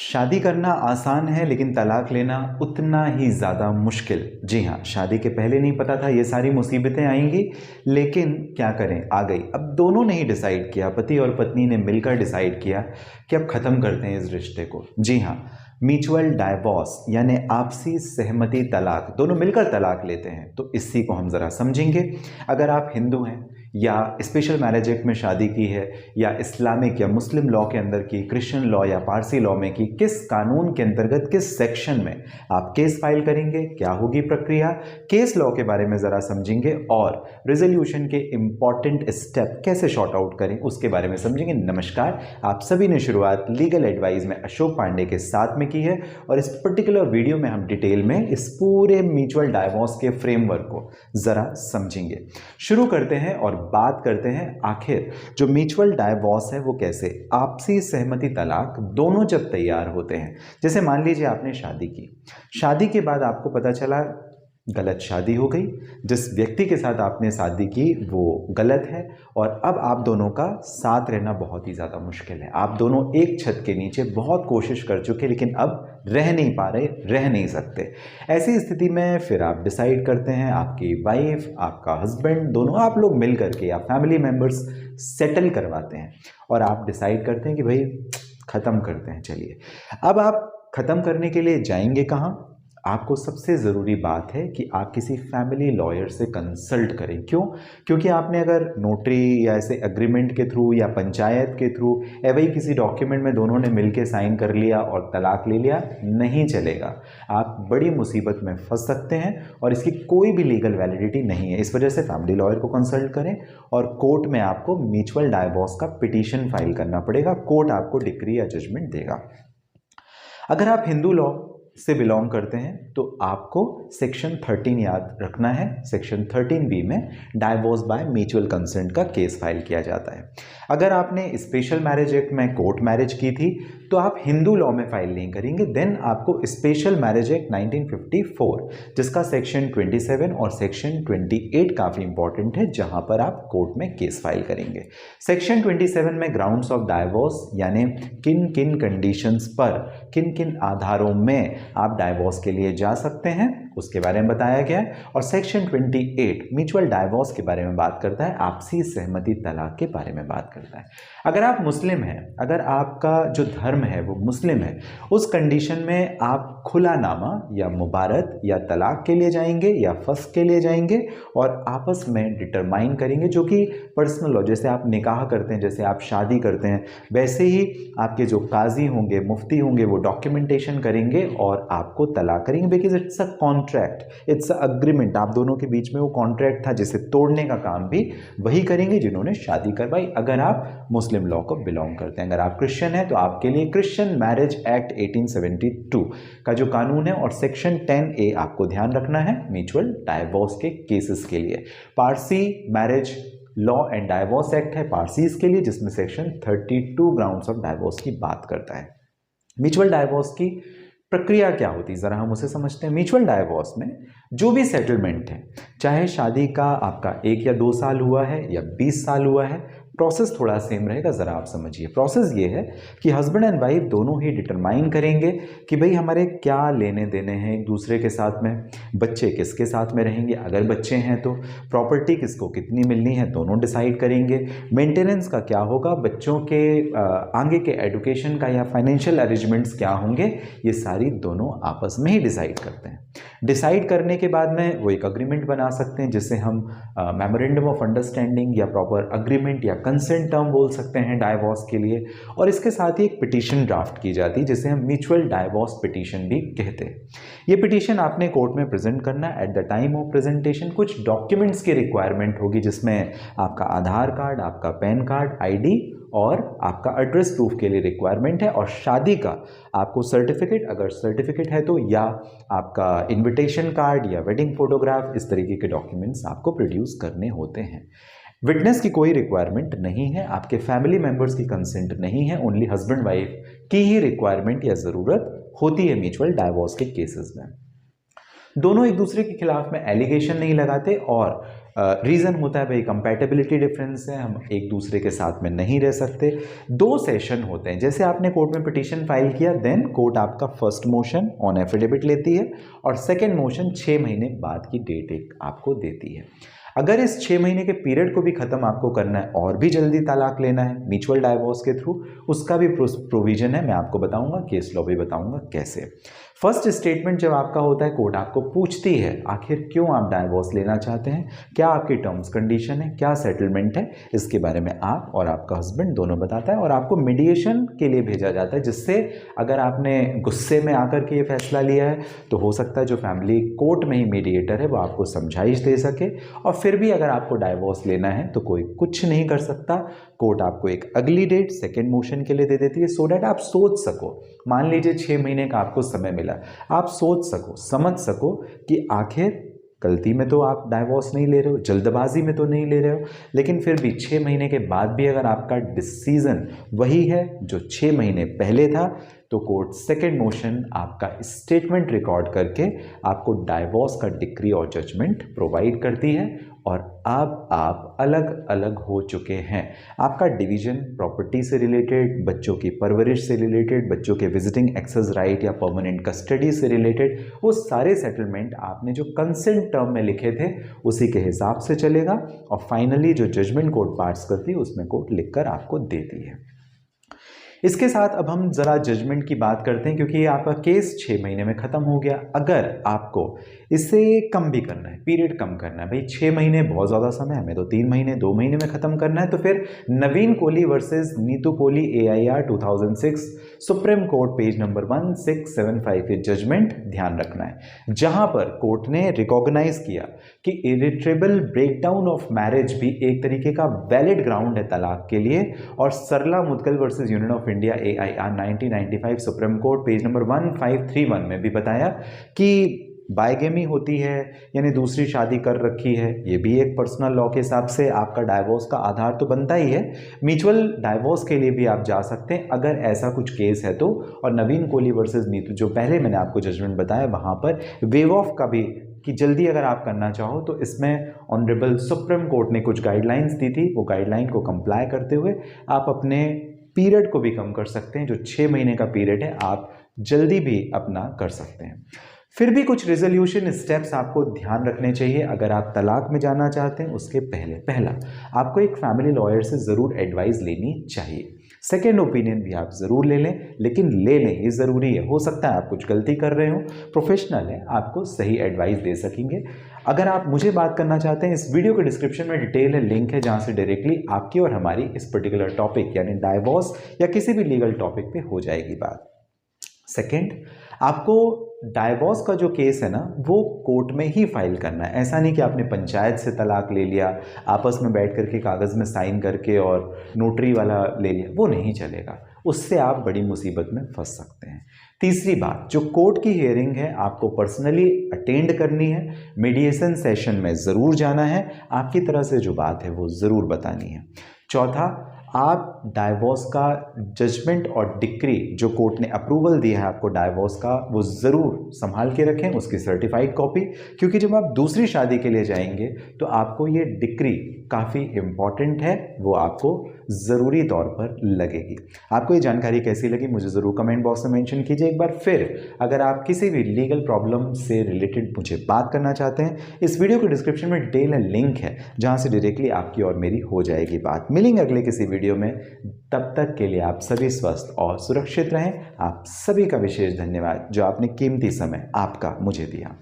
शादी करना आसान है लेकिन तलाक लेना उतना ही ज़्यादा मुश्किल। जी हाँ, शादी के पहले नहीं पता था ये सारी मुसीबतें आएंगी, लेकिन क्या करें, आ गई। अब दोनों ने ही डिसाइड किया, पति और पत्नी ने मिलकर डिसाइड किया कि अब ख़त्म करते हैं इस रिश्ते को। जी हाँ, म्यूचुअल डाइवोर्स यानी आपसी सहमति तलाक, दोनों मिलकर तलाक लेते हैं। तो इसी को हम ज़रा समझेंगे। अगर आप हिंदू हैं या स्पेशल मैरिज एक्ट में शादी की है या इस्लामिक या मुस्लिम लॉ के अंदर की, क्रिश्चियन लॉ या पारसी लॉ में की, किस कानून के अंतर्गत किस सेक्शन में आप केस फाइल करेंगे, क्या होगी प्रक्रिया, केस लॉ के बारे में ज़रा समझेंगे और रेजोल्यूशन के इंपॉर्टेंट स्टेप कैसे शॉर्ट आउट करें उसके बारे में समझेंगे। नमस्कार, आप सभी ने शुरुआत लीगल एडवाइस में अशोक पांडे के साथ में की है और इस पर्टिकुलर वीडियो में हम डिटेल में इस पूरे म्यूचुअल डाइवोर्स के फ्रेमवर्क को ज़रा समझेंगे। शुरू करते हैं और बात करते हैं आखिर जो म्यूचुअल डाइवोर्स है वो कैसे, आपसी सहमति तलाक दोनों जब तैयार होते हैं। जैसे मान लीजिए आपने शादी की, शादी के बाद आपको पता चला गलत शादी हो गई, जिस व्यक्ति के साथ आपने शादी की वो गलत है और अब आप दोनों का साथ रहना बहुत ही ज़्यादा मुश्किल है। आप दोनों एक छत के नीचे बहुत कोशिश कर चुके लेकिन अब रह नहीं पा रहे, रह नहीं सकते। ऐसी स्थिति में फिर आप डिसाइड करते हैं, आपकी वाइफ, आपका हस्बैंड, दोनों आप लोग मिल करके या फैमिली मेम्बर्स सेटल करवाते हैं और आप डिसाइड करते हैं कि भाई ख़त्म करते हैं। चलिए, अब आप ख़त्म करने के लिए जाएंगे कहाँ? आपको सबसे ज़रूरी बात है कि आप किसी फैमिली लॉयर से कंसल्ट करें। क्यों? क्योंकि आपने अगर नोटरी या ऐसे एग्रीमेंट के थ्रू या पंचायत के थ्रू या वही किसी डॉक्यूमेंट में दोनों ने मिलके साइन कर लिया और तलाक ले लिया, नहीं चलेगा। आप बड़ी मुसीबत में फंस सकते हैं और इसकी कोई भी लीगल वैलिडिटी नहीं है। इस वजह से फैमिली लॉयर को कंसल्ट करें और कोर्ट में आपको म्यूचुअल डाइवोर्स का पिटीशन फाइल करना पड़ेगा। कोर्ट आपको डिक्री या जजमेंट देगा। अगर आप हिंदू लॉ से बिलोंग करते हैं तो आपको सेक्शन 13 याद रखना है। सेक्शन 13B में डाइवोर्स बाय म्यूचुअल कंसेंट का केस फाइल किया जाता है। अगर आपने स्पेशल मैरिज एक्ट में कोर्ट मैरिज की थी तो आप हिंदू लॉ में फाइल नहीं करेंगे, देन आपको स्पेशल मैरिज एक्ट 1954 जिसका सेक्शन 27 और सेक्शन 28 काफ़ी इंपॉर्टेंट है, जहां पर आप कोर्ट में केस फाइल करेंगे। सेक्शन 27 में ग्राउंड्स ऑफ डाइवोर्स यानी किन किन कंडीशंस पर, किन किन आधारों में आप डाइवोर्स के लिए जा सकते हैं उसके बारे में बताया गया है। और सेक्शन 28 म्यूचुअल डाइवोर्स के बारे में बात करता है, आपसी सहमति तलाक के बारे में बात करता है। अगर आप मुस्लिम हैं, अगर आपका जो धर्म है वो मुस्लिम है, उस कंडीशन में आप खुलानामा या मुबारत या तलाक के लिए जाएंगे या फस्ख के लिए जाएंगे और आपस में डिटरमाइन करेंगे, जो कि पर्सनल लॉ, जैसे आप निकाह करते हैं, जैसे आप शादी करते हैं, वैसे ही आपके जो काजी होंगे, मुफ्ती होंगे, वो डॉक्यूमेंटेशन करेंगे और आपको तलाक करेंगे। Because it's a contract, it's a agreement, आप दोनों के बीच में वो कॉन्ट्रैक्ट था जिसे तोड़ने का काम भी वही करेंगे जिन्होंने शादी करवाई। अगर आप मुस्लिम लॉ को बिलोंग करते हैं, अगर आप क्रिश्चियन हैं तो आपके लिए क्रिश्चियन मैरिज एक्ट 1872 का जो कानून है और सेक्शन 10A आपको ध्यान रखना है म्यूचुअल डाइवोर्स के केसेस के लिए। Parsi marriage law and divorce act है पारसीज के लिए, जिसमें सेक्शन 32 ग्राउंड्स ऑफ डाइवोर्स की बात करता है। म्यूचुअल डाइवोर्स की प्रक्रिया क्या होती है, ज़रा हम उसे समझते हैं। म्यूचुअल डाइवोर्स में जो भी सेटलमेंट है, चाहे शादी का आपका 1 या 2 साल हुआ है या 20 साल हुआ है, प्रोसेस थोड़ा सेम रहेगा। ज़रा आप समझिए। प्रोसेस ये है कि हस्बैंड एंड वाइफ दोनों ही डिटरमाइन करेंगे कि भाई हमारे क्या लेने देने हैं एक दूसरे के साथ में, बच्चे किसके साथ में रहेंगे, अगर बच्चे हैं तो प्रॉपर्टी किसको कितनी मिलनी है, दोनों डिसाइड करेंगे। मेंटेनेंस का क्या होगा, बच्चों के आगे के एजुकेशन का या फाइनेंशियल अरेंजमेंट्स क्या होंगे, ये सारी दोनों आपस में ही डिसाइड करते हैं। डिसाइड करने के बाद में वो एक अग्रीमेंट बना सकते हैं जिसे हम मेमोरेंडम ऑफ अंडरस्टैंडिंग या प्रॉपर अग्रीमेंट या कंसेंट टर्म बोल सकते हैं डाइवोर्स के लिए। और इसके साथ ही एक पिटीशन ड्राफ्ट की जाती है जिसे हम म्यूचुअल डाइवोर्स पिटीशन भी कहते हैं। ये पिटीशन आपने कोर्ट में प्रेजेंट करना है। At the time of presentation कुछ डॉक्यूमेंट्स की रिक्वायरमेंट होगी, जिसमें आपका आधार कार्ड, आपका पैन कार्ड, ID और आपका एड्रेस प्रूफ के लिए रिक्वायरमेंट है। और शादी का आपको सर्टिफिकेट, अगर सर्टिफिकेट है तो, या आपका इनविटेशन कार्ड या वेडिंग फोटोग्राफ, इस तरीके के डॉक्यूमेंट्स आपको प्रोड्यूस करने होते हैं। विटनेस की कोई रिक्वायरमेंट नहीं है, आपके फैमिली मेंबर्स की कंसेंट नहीं है, ओनली हस्बैंड वाइफ की ही रिक्वायरमेंट या ज़रूरत होती है म्यूचुअल डाइवोर्स के केसेस में। दोनों एक दूसरे के खिलाफ में एलिगेशन नहीं लगाते और रीज़न होता है भाई कंपैटिबिलिटी डिफरेंस है, हम एक दूसरे के साथ में नहीं रह सकते। 2 सेशन होते हैं, जैसे आपने कोर्ट में पिटीशन फाइल किया, देन कोर्ट आपका फर्स्ट मोशन ऑन एफिडेविट लेती है और सेकेंड मोशन 6 महीने बाद की डेट एक आपको देती है। अगर इस 6 महीने के पीरियड को भी ख़त्म आपको करना है और भी जल्दी तलाक लेना है म्यूचुअल डाइवोर्स के थ्रू, उसका भी प्रोविजन है, मैं आपको बताऊंगा, केस लॉ भी बताऊंगा कैसे। फर्स्ट स्टेटमेंट जब आपका होता है, कोर्ट आपको पूछती है आखिर क्यों आप डाइवोर्स लेना चाहते हैं, क्या आपकी टर्म्स कंडीशन है, क्या सेटलमेंट है, इसके बारे में आप और आपका हस्बैंड दोनों बताता है और आपको मीडिएशन के लिए भेजा जाता है, जिससे अगर आपने गुस्से में आकर के ये फैसला लिया है तो हो सकता है जो फैमिली कोर्ट में ही मीडिएटर है वो आपको समझाइश दे सके, और फिर भी अगर आपको डाइवोर्स लेना है तो कोई कुछ नहीं कर सकता। कोर्ट आपको एक अगली डेट सेकेंड मोशन के लिए दे देती है, सो डैट आप सोच सको। मान लीजिए 6 महीने का आपको समय मिला, आप सोच सको, समझ सको कि आखिर गलती में तो आप डाइवोर्स नहीं ले रहे हो, जल्दबाजी में तो नहीं ले रहे हो, लेकिन फिर भी 6 महीने के बाद भी अगर आपका डिसीजन वही है जो 6 महीने पहले था, तो कोर्ट सेकेंड मोशन आपका स्टेटमेंट रिकॉर्ड करके आपको डाइवोर्स का डिक्री और जजमेंट प्रोवाइड करती है और अब आप अलग अलग हो चुके हैं। आपका डिवीजन प्रॉपर्टी से रिलेटेड, बच्चों की परवरिश से रिलेटेड, बच्चों के विजिटिंग एक्सेस राइट या परमानेंट कस्टडी से रिलेटेड, वो सारे सेटलमेंट आपने जो कंसेंट टर्म में लिखे थे उसी के हिसाब से चलेगा और फाइनली जो जजमेंट कोर्ट पास करती है उसमें कोर्ट लिखकर आपको देती है। इसके साथ अब हम ज़रा जजमेंट की बात करते हैं, क्योंकि आपका केस 6 महीने में ख़त्म हो गया। अगर आपको इससे कम भी करना है, पीरियड कम करना है, भाई 6 महीने बहुत ज़्यादा समय, हमें तो 3 महीने 2 महीने में ख़त्म करना है, तो फिर Naveen Kohli versus Neetu Kohli AIR 2006 supreme court page number 1675 ये जजमेंट ध्यान रखना है, जहाँ पर कोर्ट ने रिकॉग्नाइज किया कि इरिट्रेबल ब्रेकडाउन ऑफ मैरिज भी एक तरीके का वैलिड ग्राउंड है तलाक के लिए। और Sarla Mudgal versus union of India AIR 1995 supreme court page number 1531 में भी बताया कि बायगेमी होती है, यानी दूसरी शादी कर रखी है, ये भी एक पर्सनल लॉ के हिसाब से आपका डाइवोर्स का आधार तो बनता ही है। म्यूचुअल डाइवोर्स के लिए भी आप जा सकते हैं अगर ऐसा कुछ केस है तो। और नवीन कोहली वर्सेस नीतू जो पहले मैंने आपको जजमेंट बताया, वहाँ पर वेव ऑफ का भी कि जल्दी अगर आप करना चाहो तो इसमें ऑनरेबल सुप्रीम कोर्ट ने कुछ गाइडलाइंस दी थी, वो गाइडलाइन को कंप्लाई करते हुए आप अपने पीरियड को भी कम कर सकते हैं। जो 6 महीने का पीरियड है आप जल्दी भी अपना कर सकते हैं। फिर भी कुछ रिजोल्यूशन स्टेप्स आपको ध्यान रखने चाहिए अगर आप तलाक में जाना चाहते हैं। उसके पहला आपको एक फैमिली लॉयर से ज़रूर एडवाइस लेनी चाहिए। सेकेंड ओपिनियन भी आप ज़रूर ले लें, लेकिन ले लें, ये ज़रूरी है। हो सकता है आप कुछ गलती कर रहे हो, प्रोफेशनल है, आपको सही एडवाइस दे सकेंगे। अगर आप मुझे बात करना चाहते हैं, इस वीडियो के डिस्क्रिप्शन में डिटेल है, लिंक है, जहाँ से डायरेक्टली आपकी और हमारी इस पर्टिकुलर टॉपिक यानी डाइवोर्स या किसी भी लीगल टॉपिक पे हो जाएगी बात। सेकेंड, आपको डाइवोर्स का जो केस है ना वो कोर्ट में ही फाइल करना है। ऐसा नहीं कि आपने पंचायत से तलाक ले लिया, आपस में बैठ करके कागज़ में साइन करके और नोटरी वाला ले लिया, वो नहीं चलेगा, उससे आप बड़ी मुसीबत में फंस सकते हैं। तीसरी बात, जो कोर्ट की हियरिंग है आपको पर्सनली अटेंड करनी है, मीडिएशन सेशन में ज़रूर जाना है, आपकी तरह से जो बात है वो ज़रूर बतानी है। चौथा, आप डाइवोर्स का जजमेंट और डिक्री जो कोर्ट ने अप्रूवल दिया है आपको डाइवोर्स का, वो ज़रूर संभाल के रखें, उसकी सर्टिफाइड कॉपी, क्योंकि जब आप दूसरी शादी के लिए जाएंगे तो आपको ये डिक्री काफ़ी इम्पॉर्टेंट है, वो आपको ज़रूरी तौर पर लगेगी। आपको ये जानकारी कैसी लगी मुझे ज़रूर कमेंट बॉक्स में मेंशन कीजिए एक बार। फिर अगर आप किसी भी लीगल प्रॉब्लम से रिलेटेड मुझे बात करना चाहते हैं, इस वीडियो के डिस्क्रिप्शन में डिटेल लिंक है जहाँ से डायरेक्टली आपकी और मेरी हो जाएगी बात। मिलेंगे अगले किसी वीडियो में, तब तक के लिए आप सभी स्वस्थ और सुरक्षित रहें। आप सभी का विशेष धन्यवाद जो आपने कीमती समय आपका मुझे दिया।